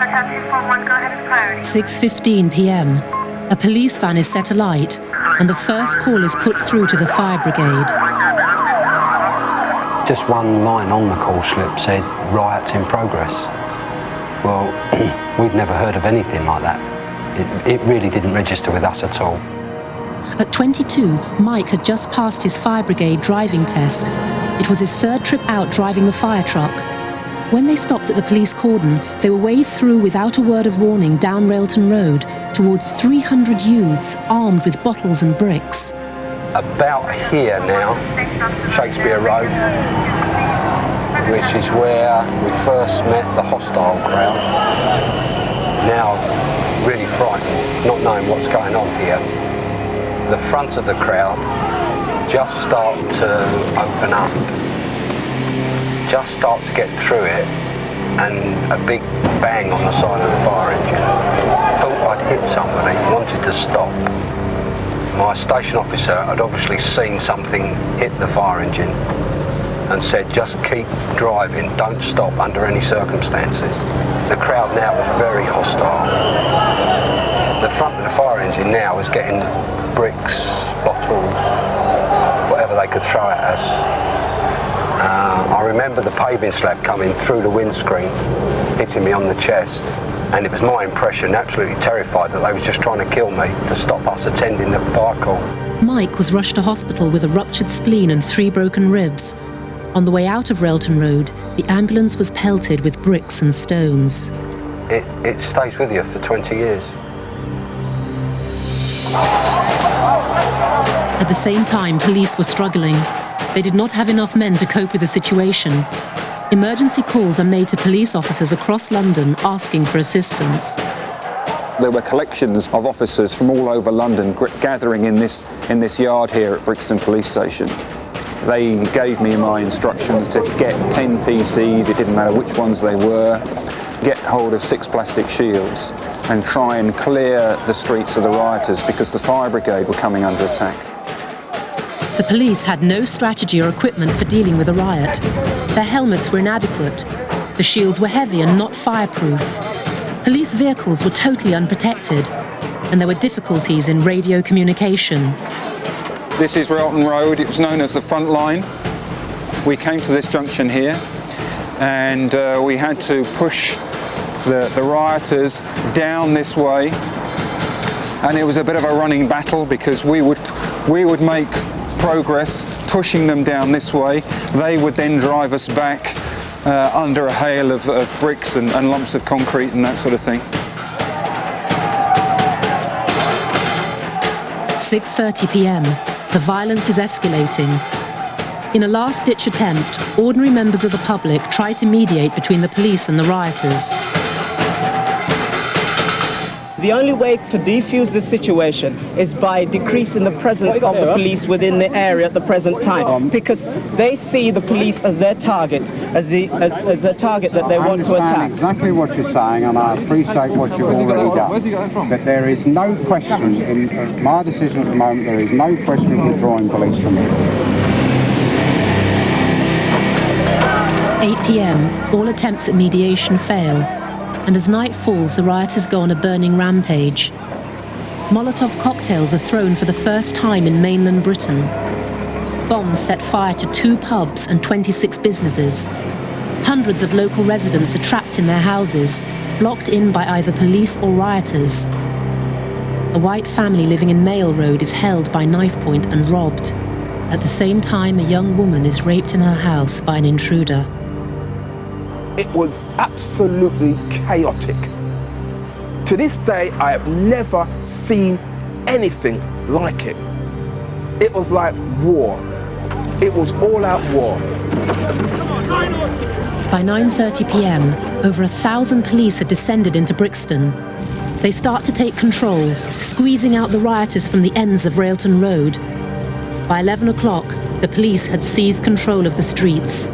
6:15 p.m. A police van is set alight and the first call is put through to the fire brigade. Just one line on the call slip said, "Riots in progress." Well, we'd never heard of anything like that. It really didn't register with us at all. At 22, Mike had just passed his fire brigade driving test. It was his third trip out driving the fire truck. When they stopped at the police cordon, they were waved through without a word of warning down Railton Road towards 300 youths armed with bottles and bricks. About here now, Shakespeare Road, which is where we first met the hostile crowd. Now, really frightened, not knowing what's going on here. The front of the crowd just start to open up, just start to get through it, and a big bang on the side of the fire engine. Thought I'd hit somebody, wanted to stop. My station officer had obviously seen something hit the fire engine and said, "Just keep driving, don't stop under any circumstances." The crowd now was very hostile. The front of the fire engine now was getting bricks, bottles, whatever they could throw at us. I remember the paving slab coming through the windscreen, hitting me on the chest, and it was my impression, absolutely terrified, that they was just trying to kill me to stop us attending the fire call. Mike was rushed to hospital with a ruptured spleen and 3 broken ribs. On the way out of Railton Road, the ambulance was pelted with bricks and stones. It stays with you for 20 years. At the same time, police were struggling. They did not have enough men to cope with the situation. Emergency calls are made to police officers across London asking for assistance. There were collections of officers from all over London gathering in this yard here at Brixton Police Station. They gave me my instructions to get 10 PCs, it didn't matter which ones they were, get hold of 6 plastic shields and try and clear the streets of the rioters because the fire brigade were coming under attack. The police had no strategy or equipment for dealing with a riot. Their helmets were inadequate. The shields were heavy and not fireproof. Police vehicles were totally unprotected, and there were difficulties in radio communication. This is Railton Road, it was known as the frontline. We came to this junction here and we had to push the rioters down this way, and it was a bit of a running battle because we would make progress pushing them down this way. They would then drive us back under a hail of bricks and lumps of concrete and that sort of thing. 6:30 p.m. The violence is escalating. In a last-ditch attempt, ordinary members of the public try to mediate between the police and the rioters. The only way to defuse this situation is by decreasing the presence of the police within the area at the present time, because they see the police as their target, as the target that they want to attack. I understand exactly what you're saying, and I appreciate what you've already done. But there is no question, in my decision at the moment, there is no question of withdrawing police from here. 8 p.m. All attempts at mediation fail. And as night falls, the rioters go on a burning rampage. Molotov cocktails are thrown for the first time in mainland Britain. Bombs set fire to 2 pubs and 26 businesses. Hundreds of local residents are trapped in their houses, blocked in by either police or rioters. A white family living in Mail Road is held by knife point and robbed. At the same time, a young woman is raped in her house by an intruder. It was absolutely chaotic. To this day, I have never seen anything like it. It was like war. It was all-out war. By 9:30 p.m, over 1,000 police had descended into Brixton. They start to take control, squeezing out the rioters from the ends of Railton Road. By 11 o'clock, the police had seized control of the streets.